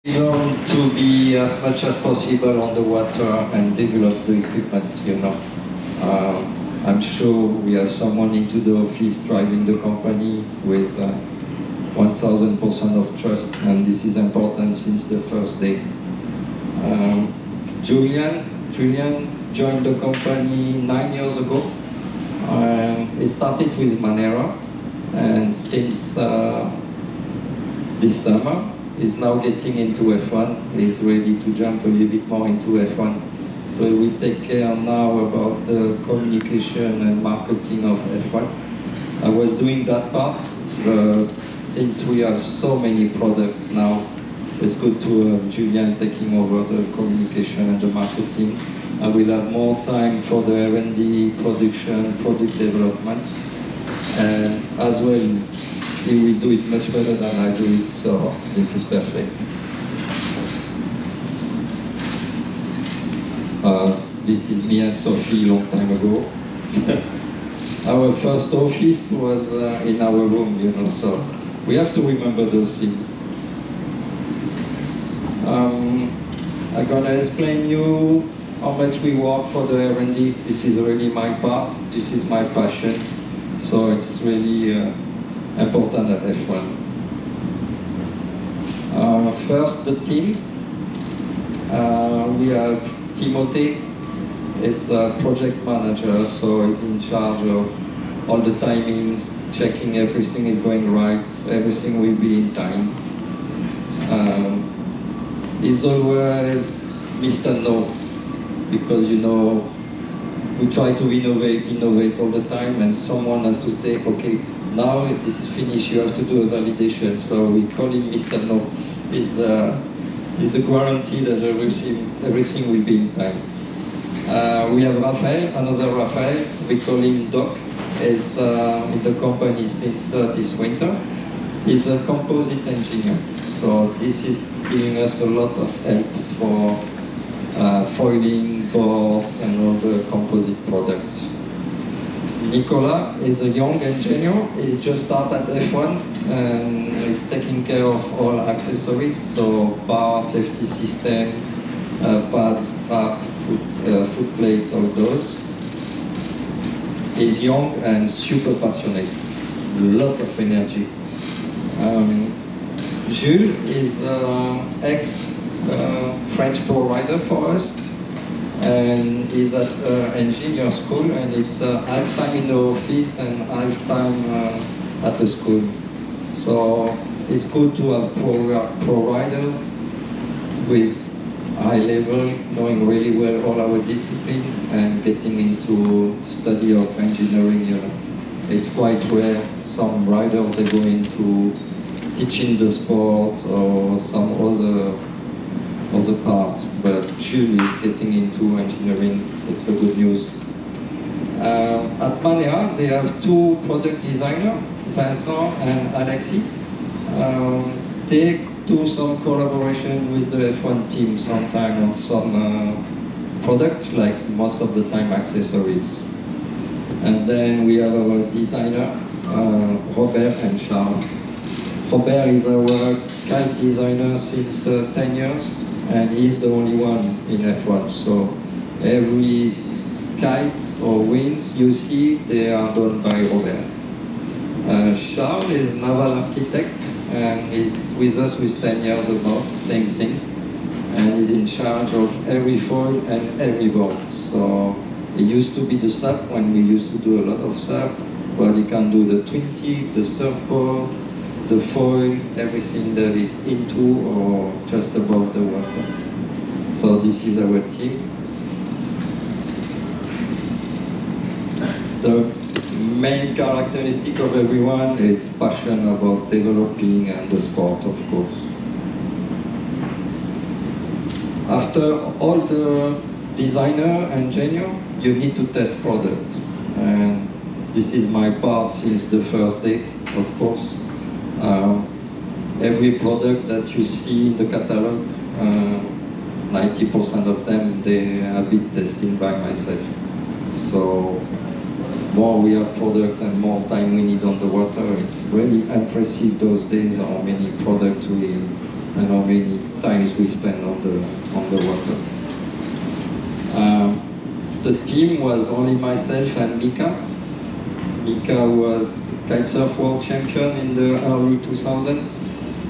We want to be as much as possible on the water and develop the equipment. I'm sure we have someone into the office driving the company with 1000% of trust, and this is important since the first day. Julian joined the company 9 years ago. He started with Manera, and since this summer, he's now getting into F1. He's ready to jump a little bit more into F1. So we take care now about the communication and marketing of F1. I was doing that part, but since we have so many products now, it's good to have Julian taking over the communication and the marketing. I will have more time for the R&D, production, product development, and as well, he will do it much better than I do it, so this is perfect. This is me and Sophie a long time ago. Our first office was in our room, so we have to remember those things. I'm gonna explain you how much we work for the R&D. This is really my part, this is my passion, so it's really important at F1. First, the team. We have Timothy, is a project manager, so he's in charge of all the timings, checking everything is going right, everything will be in time. He's always Mr. No, because we try to innovate all the time, and someone has to say, okay, now this is finished, you have to do a validation, so we call him Mr. No. He's the guarantee that everything will be in time. We have Raphael, another Raphael, we call him Doc. He's in the company since this winter. He's a composite engineer, so this is giving us a lot of help for foiling, boards, and all the composite products. Nicola is a young engineer. He just started at F1 and is taking care of all accessories, so bar, safety system, pad, strap, foot plate, all those. He's young and super passionate, a lot of energy. Jules is ex-French pro rider for us, and he's at engineer school, and it's half time in the office and half time at the school. So it's good to have pro riders with high level, knowing really well all our discipline and getting into study of engineering. It's quite rare. Some riders, they go into teaching the sport or some other part, but Jules is getting into engineering. It's a good news. At Manea, they have two product designers, Vincent and AWSI. They do some collaboration with the F1 team sometimes on some products, like most of the time accessories. And then we have our designer, Robert and Charles. Robert is our kite designer since 10 years, and he's the only one in F1. So every kite or wings you see, they are done by Robert. Charles is naval architect, and he's with us with 10 years about, same thing. And he's in charge of every foil and every board. So he used to be the SAP when we used to do a lot of SAP, but he can do the twin tip, the surfboard, the foil, everything that is into or just above the water. So this is our team. The main characteristic of everyone is passion about developing and the sport, of course. After all the designer, engineer, you need to test product. And this is my part since the first day, of course. Every product that you see in the catalog, 90% of them, they have been tested by myself. So more we have product and more time we need on the water. It's really impressive those days how many products we and how many times we spend on the water. The team was only myself and Mika. Mika was kitesurf world champion in the early 2000s,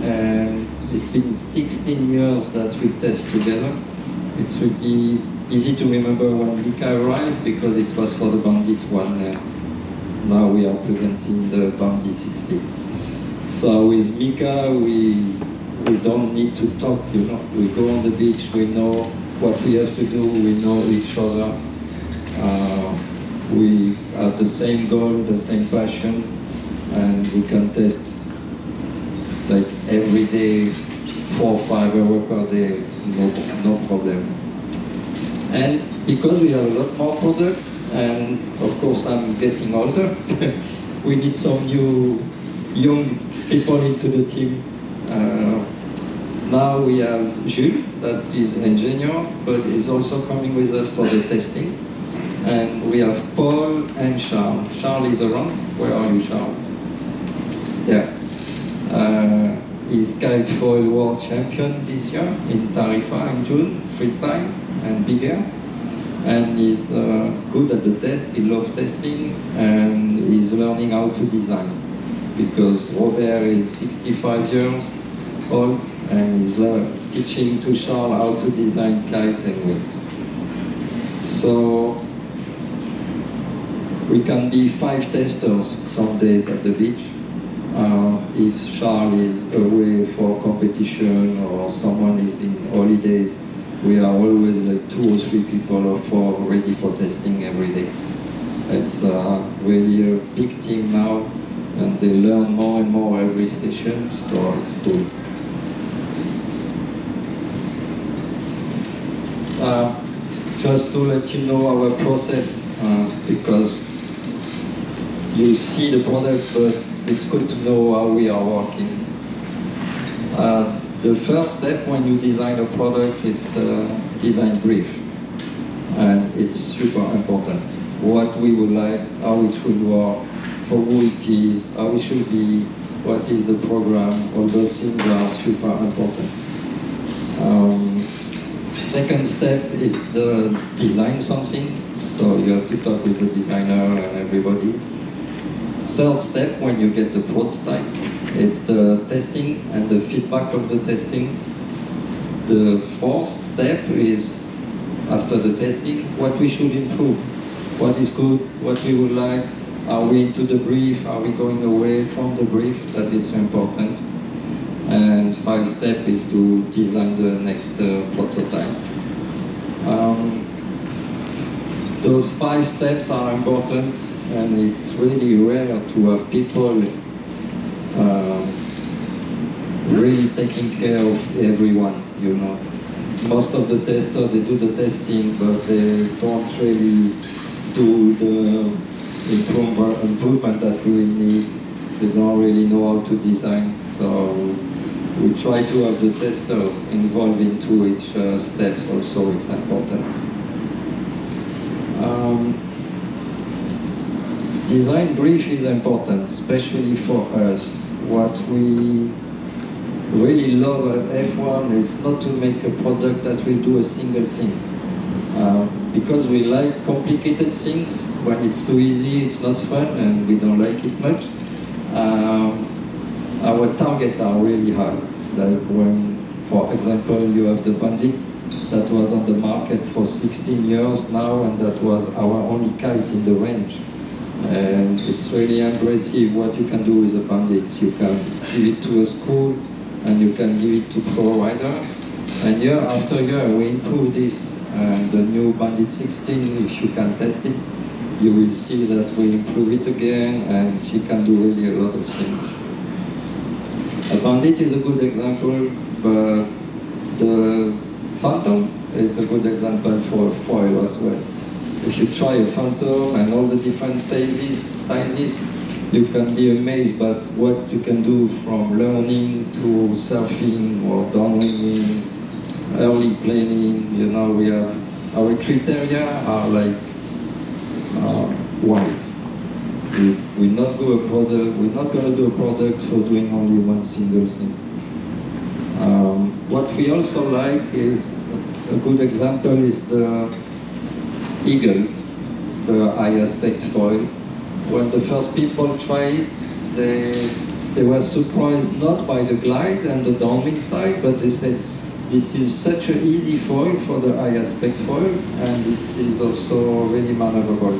and it's been 16 years that we test together. It's really easy to remember when Mika arrived because it was for the Bandit one. Now we are presenting the Bandit 60. So with Mika, we don't need to talk, you know. We go on the beach, we know what we have to do, we know each other. We have the same goal, the same passion, and we can test like every day, 4 or 5 hours per day, no problem. And because we have a lot more products, and of course I'm getting older, we need some new young people into the team. Now we have Jules, that is an engineer, but is also coming with us for the testing. And we have Paul and Charles. Charles is around. Where are you, Charles? Yeah. He's kite foil world champion this year in Tarifa in June, freestyle and big air. And he's good at the test, he loves testing, and he's learning how to design. Because Robert is 65 years old, and he's teaching to Charles how to design kite and wings. So we can be 5 testers some days at the beach. If Charles is away for competition or someone is in holidays, we are always like 2 or 3 people or 4 ready for testing every day. It's really a big team now, and they learn more and more every session, so it's cool. Just to let you know our process, because you see the product, but it's good to know how we are working. The first step when you design a product is the design brief, and it's super important. What we would like, how it should work, for who it is, how it should be, what is the program, all those things are super important. Second step is the design something, so you have to talk with the designer and everybody. Third step, when you get the prototype, it's the testing and the feedback of the testing. The fourth step is, after the testing, what we should improve. What is good, what we would like, are we into the brief, are we going away from the brief, that is important. And 5th step is to design the next prototype. Those 5 steps are important, and it's really rare to have people really taking care of everyone, you know. Most of the testers, they do the testing, but they don't really do the improvement that we need. They don't really know how to design, so we try to have the testers involved into each steps also, it's important. Design brief is important, especially for us. What we really love at F1 is not to make a product that will do a single thing. Because we like complicated things, when it's too easy, it's not fun, and we don't like it much. Our targets are really high. Like when, for example, you have the Bandit that was on the market for 16 years now, and that was our only kite in the range. And it's really impressive what you can do with a Bandit. You can give it to a school, and you can give it to pro riders. And year after year, we improve this. And the new Bandit 16, if you can test it, you will see that we improve it again, and she can do really a lot of things. A Bandit is a good example, but the Phantom is a good example for foil as well. If you try a Phantom and all the different sizes, you can be amazed by what you can do, from learning to surfing or downwinding, early planning. You know, we have our criteria are like wide. We're not going to do a product for doing only one single thing. What we also like is, a good example is the eagle, the high aspect foil. When the first people tried it, they were surprised not by the glide and the downwind side, but they said, this is such an easy foil for the high aspect foil, and this is also really maneuverable.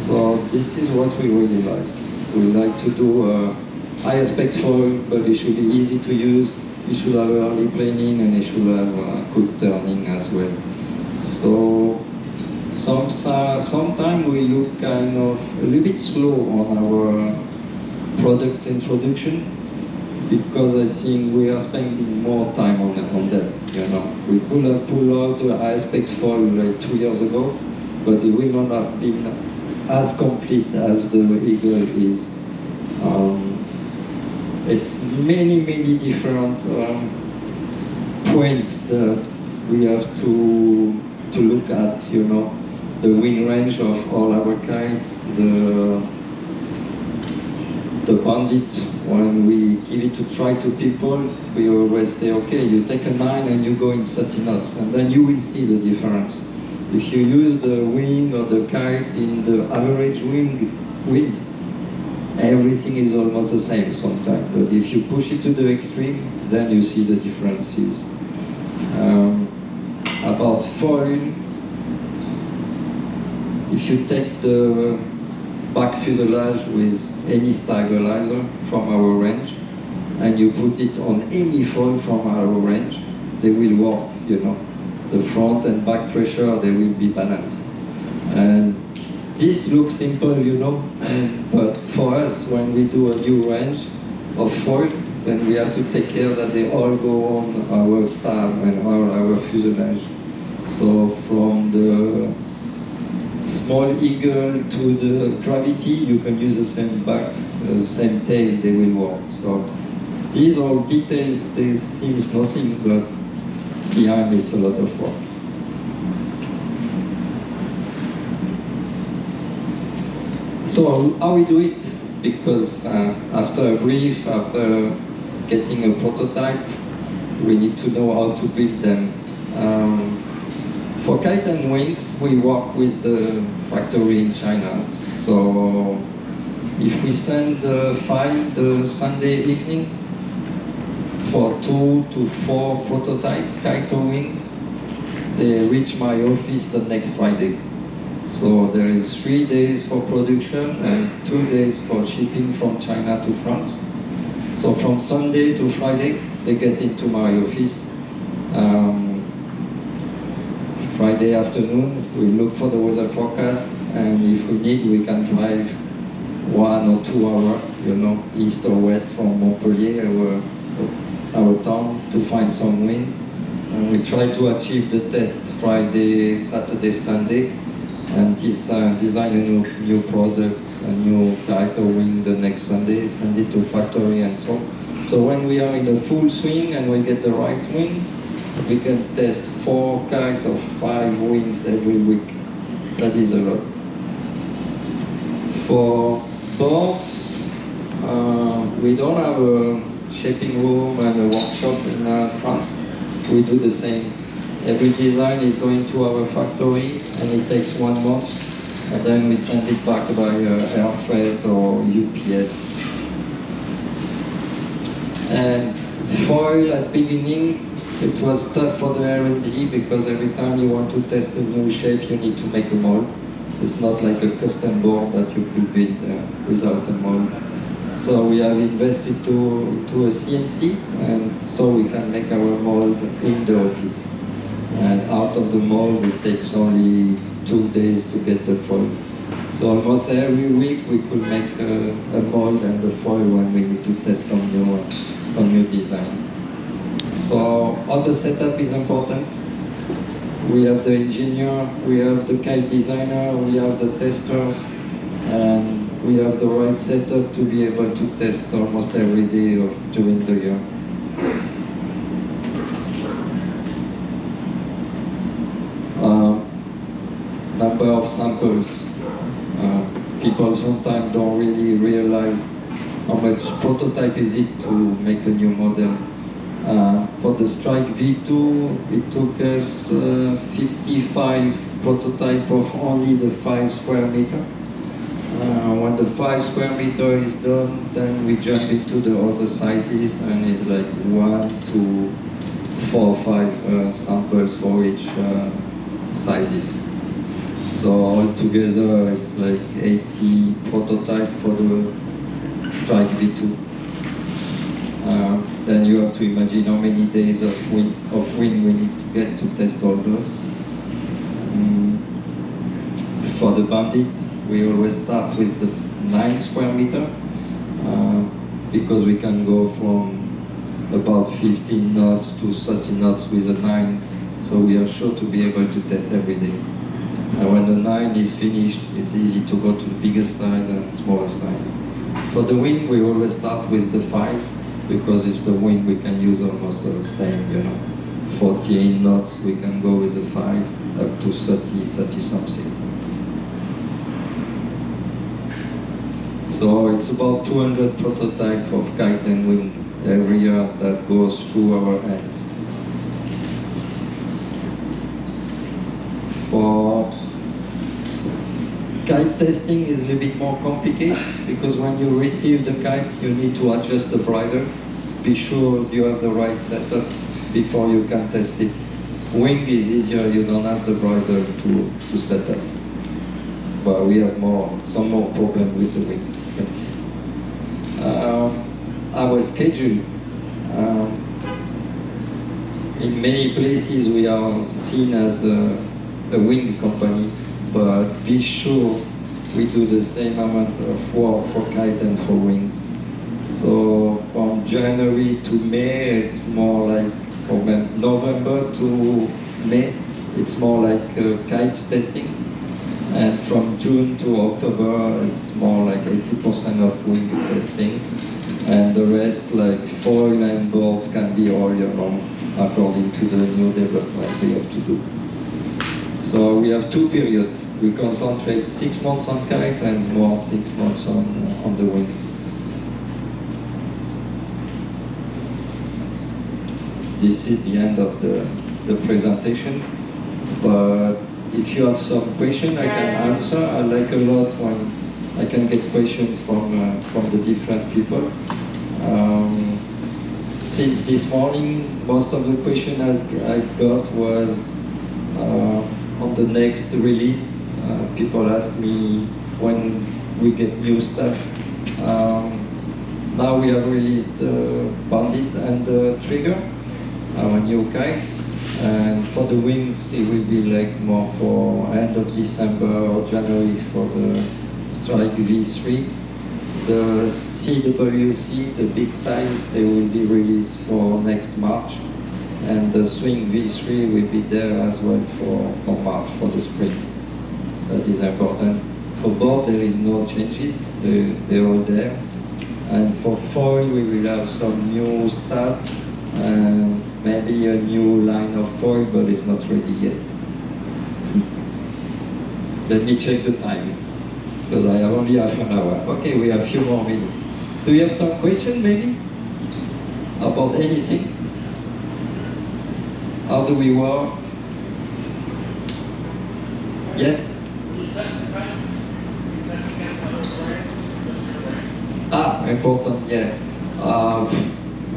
So this is what we really like. We like to do a high aspect foil, but it should be easy to use. It should have early planing, and it should have quick turning as well. So sometimes we look kind of a little bit slow on our product introduction, because I think we are spending more time on that. You know, we could have pulled out the high aspect foil like 2 years ago, but it will not have been as complete as the eagle is. It's many different points that we have to look at. You know, the wind range of all our kites, the bandit. When we give it to try to people, we always say, okay, you take a 9 and you go in 30 knots, and then you will see the difference. If you use the wing or the kite in the average wind, everything is almost the same sometimes. But if you push it to the extreme, then you see the differences. About foil, if you take the back fuselage with any stabilizer from our range, and you put it on any foil from our range, they will work, you know. The front and back pressure, they will be balanced. And this looks simple, you know, but for us, when we do a new range of foil, then we have to take care that they all go on our stab and our fuselage. So from the small eagle to the gravity, you can use the same back, same tail, they will work. So these are details, they seem nothing, but behind it's a lot of work. So how we do it? Because after a brief, after getting a prototype, we need to know how to build them. For kite and wings, we work with the factory in China. So if we send the file the Sunday evening for 2 to 4 prototype kite or wings, they reach my office the next Friday. So there is 3 days for production and 2 days for shipping from China to France. So from Sunday to Friday, they get into my office. Friday afternoon, we look for the weather forecast, and if we need, we can drive 1 or 2 hours, you know, east or west from Montpellier, our town, to find some wind. And we try to achieve the test Friday, Saturday, Sunday, and design a new product, a new kite or wing the next Sunday, send it to factory and so on. So when we are in a full swing and we get the right wing, we can test 4 kites or 5 wings every week. That is a lot. For boards, we don't have a shaping room and a workshop in France. We do the same. Every design is going to our factory, and it takes 1 month, and then we send it back by air freight or UPS. And foil at beginning, it was tough for the R&D, because every time you want to test a new shape, you need to make a mold. It's not like a custom board that you could build without a mold. So we have invested to a CNC, and so we can make our mold in the office. And out of the mold, it takes only 2 days to get the foil. So almost every week we could make a mold and the foil when we need to test some new design. So all the setup is important. We have the engineer, we have the kite designer, we have the testers, and we have the right setup to be able to test almost every day during the year. Number of samples. people sometimes don't really realize how much prototype is it to make a new model. For the Strike V2, it took us 55 prototype of only the 5 square meter. When the 5 square meter is done, then we jump into the other sizes, and it's like 1 to 4 or 5 samples for each sizes. So altogether, it's like 80 prototype for the Strike V2. Then you have to imagine how many days of wind we need to get to test all those. For the Bandit, we always start with the 9 square meter because we can go from about 15 knots to 30 knots with a 9, so we are sure to be able to test every day. And when the 9 is finished, it's easy to go to the bigger size and smaller size. For the wing, we always start with the 5 because it's the wing we can use almost the same, 48 knots, we can go with the 5 up to 30 something. So it's about 200 prototypes of kite and wing every year that goes through our hands. For kite testing is a little bit more complicated because when you receive the kite, you need to adjust the bridle. Be sure you have the right setup before you can test it. Wing is easier, you don't have the bridle to set up. But we have some more problem with the wings. Our schedule. In many places we are seen as a wing company, but be sure we do the same amount of work for kite and for wings. So from January to May, it's more like, or November to May, it's more like kite testing. And from June to October, it's more like 80% of wing testing. And the rest, like foil and boards, can be all year long, according to the new development we have to do. So we have 2 periods. We concentrate 6 months on kite and more 6 months on the wings. This is the end of the presentation. But if you have some question, I can answer. I like a lot when I can get questions from the different people. Since this morning, most of the questions I got was on the next release. People ask me when we get new stuff. Now we have released the Bandit and the Trigger, our new kites. And for the wings, it will be like more for end of December or January for the Strike V3. The CWC, the big size, they will be released for next March. And the Swing V3 will be there as well for March, for the spring. That is important. For board, there is no changes, they're all there. And for foil, we will have some new stuff. And maybe a new line of foil, but it's not ready yet. Let me check the time, because I have only half an hour. Okay, we have a few more minutes. Do you have some question, maybe? About anything? How do we work? Yes? Important, yeah.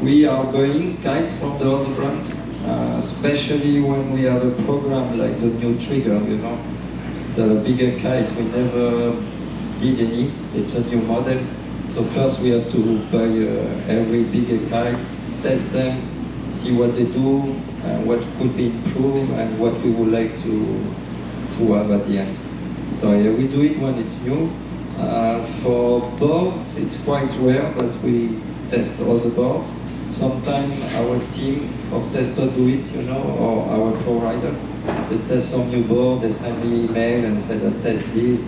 We are buying kites from the other brands, especially when we have a program like the new Trigger, The bigger kite, we never did any, it's a new model. So first we have to buy every bigger kite, test them, see what they do, what could be improved, and what we would like to have at the end. So yeah, we do it when it's new. For boards, it's quite rare that we test other boards. Sometimes our team of testers do it, or our provider. They test some new board, they send me email and say, test this.